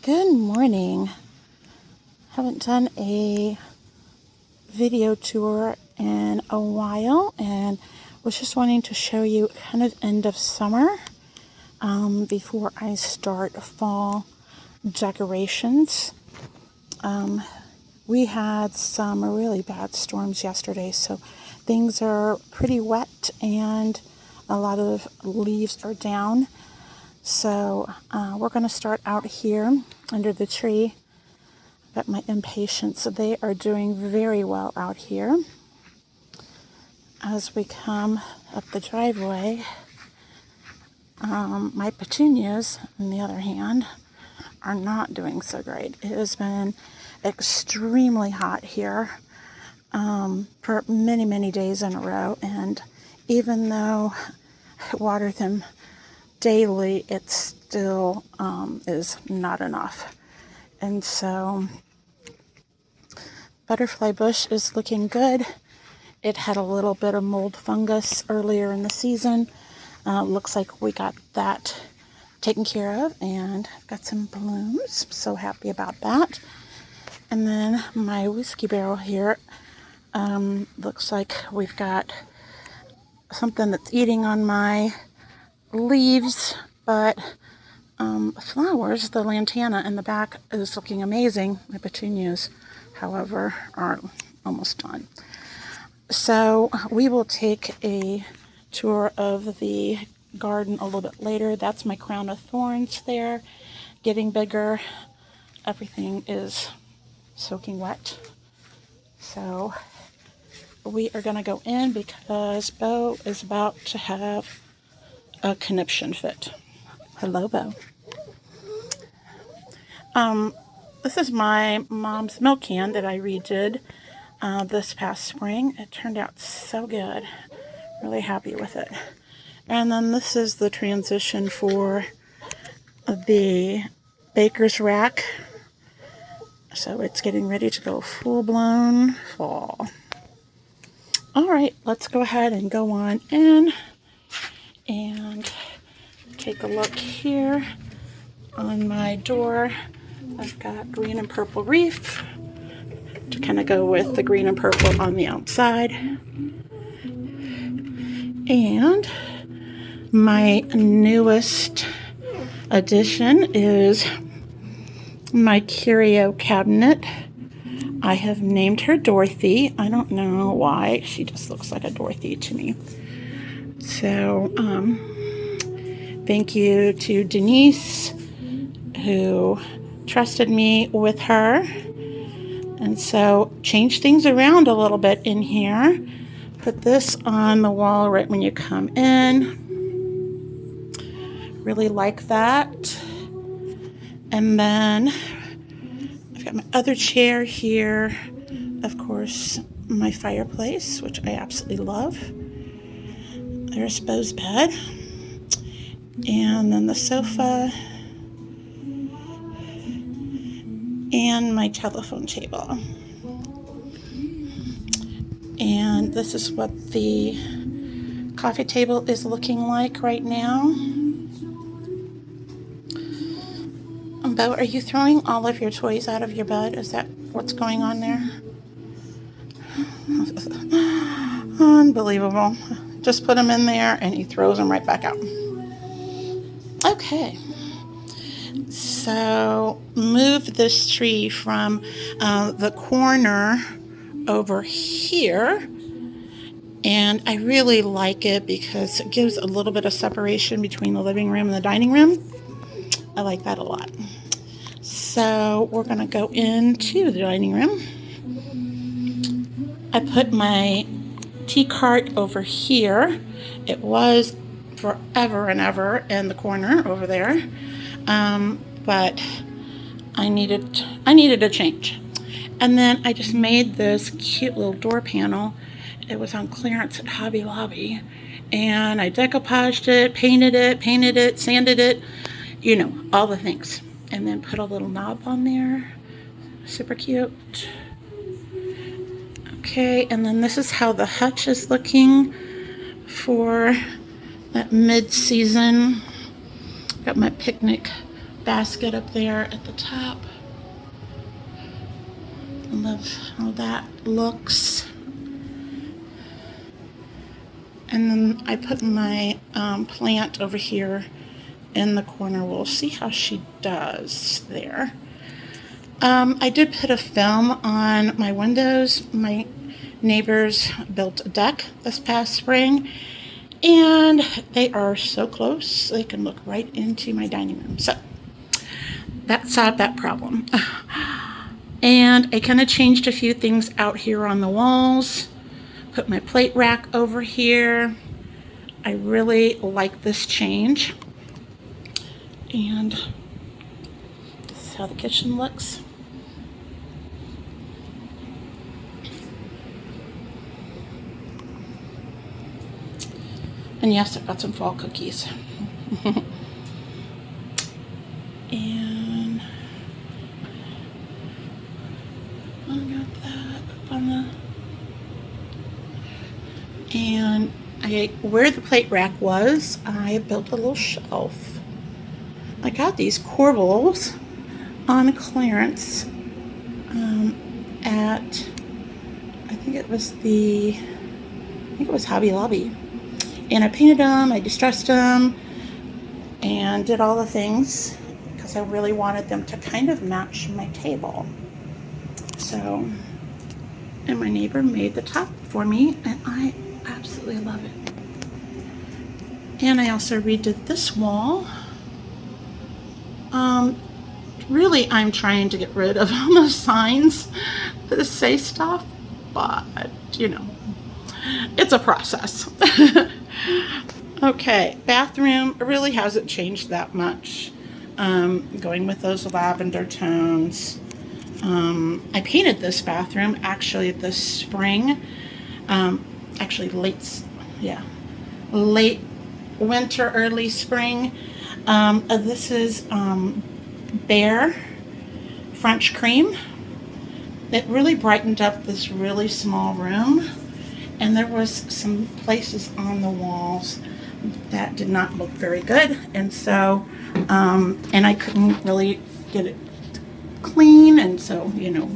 Good morning. Haven't done a video tour in a while and was just wanting to show you kind of end of summer before I start fall decorations. We had some really bad storms yesterday, so things are pretty wet and a lot of leaves are down. So we're going to start out here under the tree. Got my impatiens. So they are doing very well out here. As we come up the driveway, my petunias, on the other hand, are not doing so great. It has been extremely hot here for many, many days in a row. And even though I water them daily, it still is not enough. And so butterfly bush is looking good. It had a little bit of mold fungus earlier in the season. Looks like we got that taken care of and got some blooms. So happy about that. And then my whiskey barrel here, looks like we've got something that's eating on my leaves, but flowers. The lantana in the back is looking amazing. My petunias, however, are almost done. So we will take a tour of the garden a little bit later. That's my crown of thorns there, getting bigger. Everything is soaking wet. So we are going to go in because Bo is about to have a conniption fit. Hello, Bo. This is my mom's milk can that I redid this past spring. It turned out so good. Really happy with it. And then this is the transition for the baker's rack. So it's getting ready to go full-blown fall. All right, let's go ahead and go on in and take a look here on my door. I've got green and purple reef to kind of go with the green and purple on the outside. And my newest addition is my curio cabinet. I have named her Dorothy. I don't know why. She just looks like a Dorothy to me. So, thank you to Denise, who trusted me with her. And so, change things around a little bit in here. Put this on the wall right when you come in. Really like that. And then, I've got my other chair here. Of course, my fireplace, which I absolutely love. There's Bo's bed. And then the sofa. And my telephone table. And this is what the coffee table is looking like right now. Bo, are you throwing all of your toys out of your bed? Is that what's going on there? Unbelievable. Just put them in there and he throws them right back out. Okay. So move this tree from the corner over here. And I really like it because it gives a little bit of separation between the living room and the dining room. I like that a lot. So we're going to go into the dining room. I put my tea cart over here. It was forever and ever in the corner over there. But I needed a change. And then I just made this cute little door panel. It was on clearance at Hobby Lobby. And I decoupaged it, painted it, sanded it, you know, all the things. And then put a little knob on there. Super cute. Okay, and then this is how the hutch is looking for that mid-season. Got my picnic basket up there at the top. I love how that looks. And then I put my plant over here in the corner. We'll see how she does there. I did put a film on my windows. My neighbors built a deck this past spring, and they are so close they can look right into my dining room. So that solved that problem. And I kind of changed a few things out here on the walls. Put my plate rack over here. I really like this change. And this is how the kitchen looks. And yes, I've got some fall cookies. And I got that up on the... And where the plate rack was, I built a little shelf. I got these corbels on clearance at, I think it was Hobby Lobby. And I painted them, I distressed them, and did all the things because I really wanted them to kind of match my table. So, and my neighbor made the top for me, and I absolutely love it. And I also redid this wall. Really, I'm trying to get rid of all those signs that say stuff, but you know, it's a process. Okay, bathroom really hasn't changed that much. Going with those lavender tones. I painted this bathroom actually this spring. Actually late winter, early spring. This is Bare French Cream. It really brightened up this really small room, and there was some places on the walls that did not look very good, and so and I couldn't really get it clean, and so you know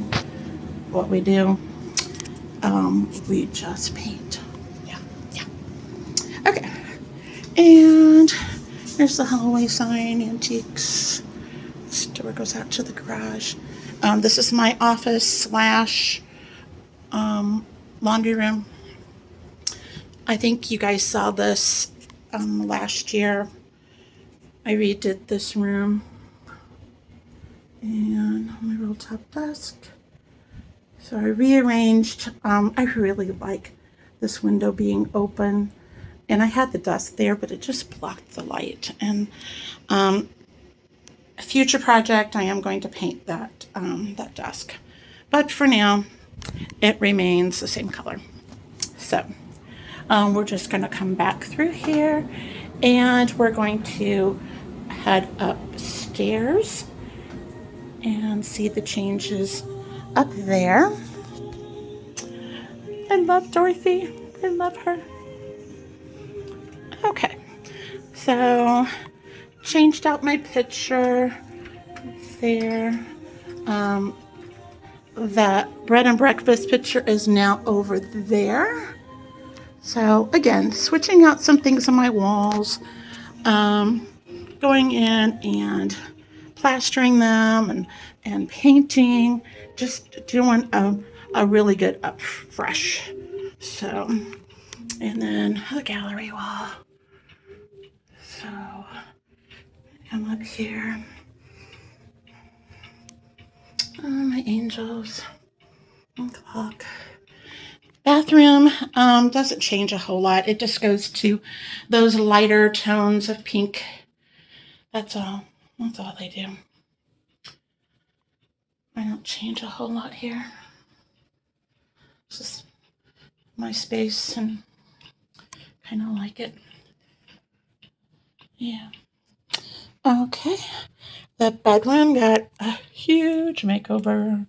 what we do, we just paint. Yeah. Okay, and here's the hallway sign, antiques. This door goes out to the garage. This is my office / laundry room. I think you guys saw this last year. I redid this room. And my real top desk. So I rearranged. I really like this window being open. And I had the desk there, but it just blocked the light. And a future project, I am going to paint that desk. But for now, it remains the same color. So we're just going to come back through here, and we're going to head upstairs and see the changes up there. I love Dorothy. I love her. Okay, so changed out my picture there. The bread and breakfast picture is now over there. So again, switching out some things on my walls, going in and plastering them and painting, just doing a really good fresh. So, and then the gallery wall. So, come up here. Oh, my angels. Clock. Bathroom doesn't change a whole lot. It just goes to those lighter tones of pink. That's all. That's all they do. I don't change a whole lot here. It's just my space, and kind of like it. Yeah. Okay. The bedroom got a huge makeover.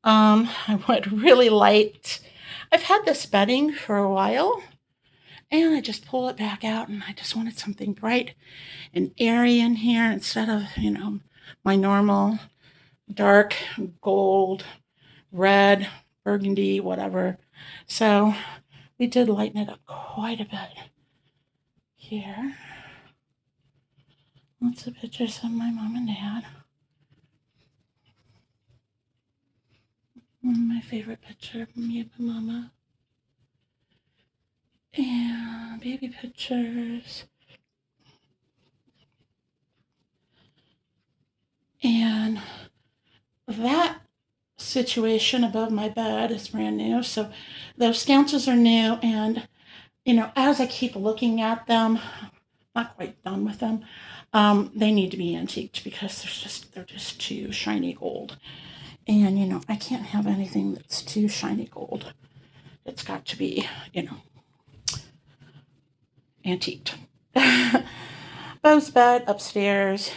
I went really light. I've had this bedding for a while, And I just pull it back out, and I just wanted something bright and airy in here instead of, my normal dark gold, red, burgundy, whatever. So we did lighten it up quite a bit here. Lots of pictures of my mom and dad. My favorite picture of me and my mama. And baby pictures. And that situation above my bed is brand new. So those sconces are new. And, as I keep looking at them, not quite done with them, they need to be antiqued because they're just too shiny gold. And, I can't have anything that's too shiny gold. It's got to be, antiqued. Bo's bed upstairs.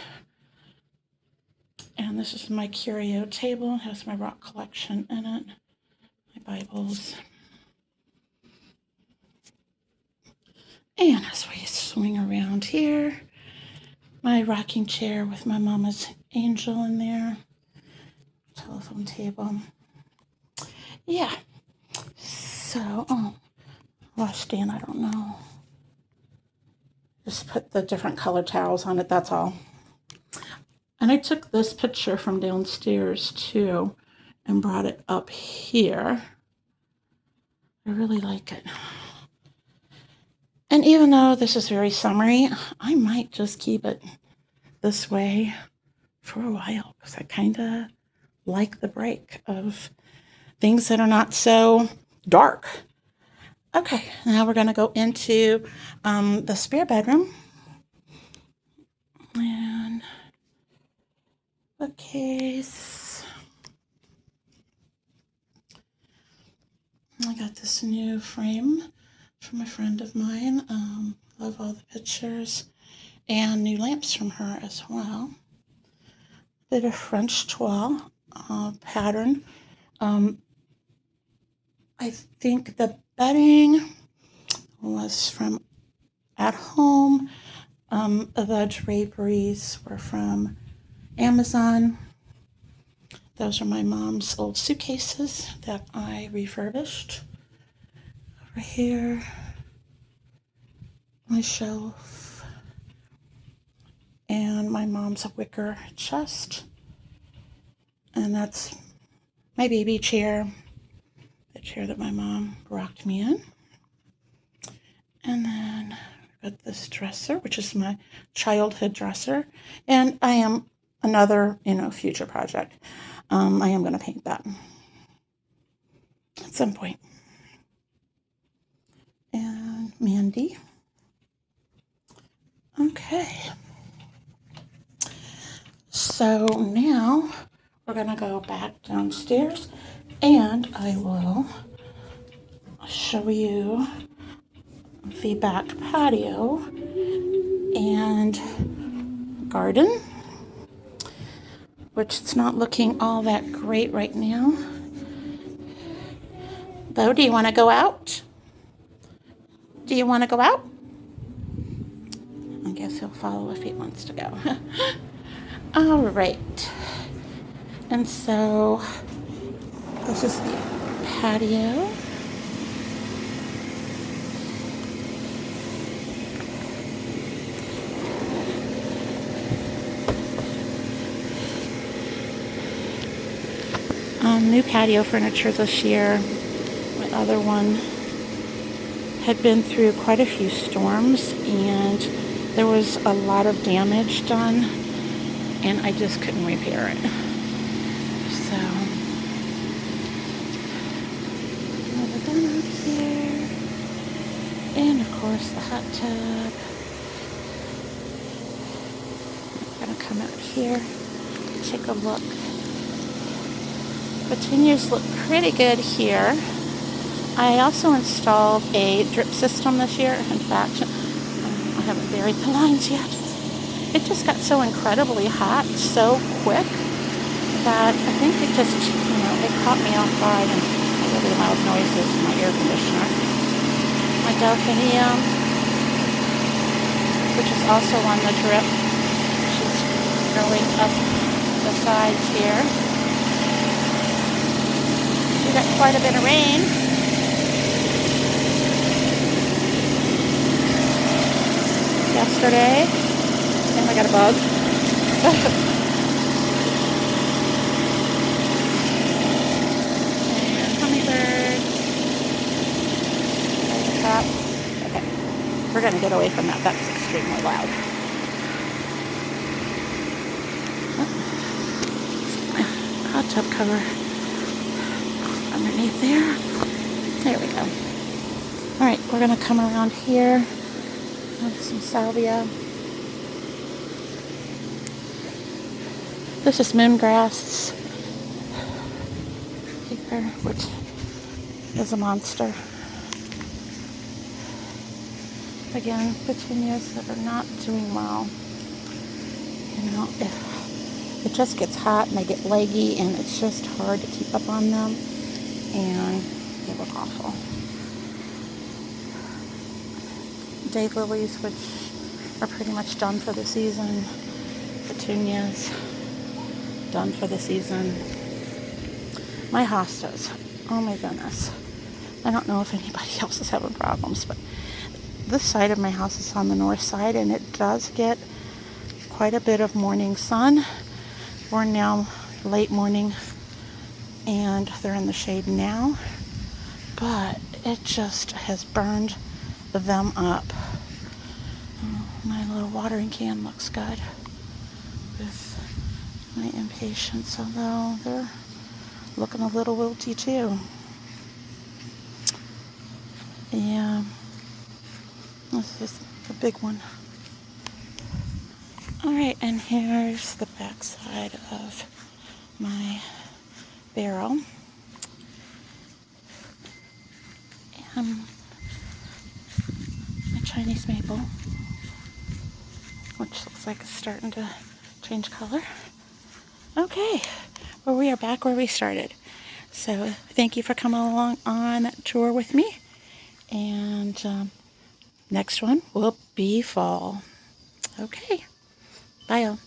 And this is my curio table. It has my rock collection in it, my Bibles. And as we swing around here, my rocking chair with my mama's angel in there. Telephone table. Yeah. So, washstand, I don't know. Just put the different color towels on it, that's all. And I took this picture from downstairs too and brought it up here. I really like it. And even though this is very summery, I might just keep it this way for a while because I kind of like the break of things that are not so dark. Okay, now we're going to go into the spare bedroom. And bookcase. I got this new frame from a friend of mine. Love all the pictures. And new lamps from her as well. Bit of French toile pattern. I think the bedding was from At Home. The draperies were from Amazon. Those are my mom's old suitcases that I refurbished. Over here, my shelf, and my mom's wicker chest. And that's my baby chair, the chair that my mom rocked me in. And then I've got this dresser, which is my childhood dresser. And I am another, future project. I am going to paint that at some point. And Mandy. Okay. So now we're going to go back downstairs and I will show you the back patio and garden, which it's not looking all that great right now. Bo, do you want to go out? Do you want to go out? I guess he'll follow if he wants to go. All right. And so this is the patio. New patio furniture this year. My other one had been through quite a few storms and there was a lot of damage done and I just couldn't repair it. So, another gun up here. And of course the hot tub. I'm gonna come out here, take a look. Petunias look pretty good here. I also installed a drip system this year. In fact, I haven't buried the lines yet. It just got so incredibly hot so quick that I think it just, it caught me off guard and really loud noises in my air conditioner. my delphinium, which is also on the drip. She's growing up the sides here. We got quite a bit of rain. Yesterday, and I got a bug. And hummingbirds. At the top. Okay, we're gonna get away from that. That's extremely loud. Hot tub cover underneath there. There we go. All right, we're gonna come around here with some salvia. This is moongrass here, which is a monster. Again, petunias that are not doing well. You know, if it just gets hot and they get leggy and it's just hard to keep up on them and they look awful. Daylilies, which are pretty much done for the season. Petunias, done for the season. My hostas, oh my goodness. I don't know if anybody else is having problems, but this side of my house is on the north side and it does get quite a bit of morning sun. We're now late morning and they're in the shade now, but it just has burned them up. Oh, my little watering can looks good with my impatiens, although they're looking a little wilty too. Yeah, this is a big one. Alright, and here's the back side of my barrel. And my Chinese maple, which looks like it's starting to change color. Okay, well, we are back where we started. So thank you for coming along on tour with me. And next one will be fall. Okay, bye y'all.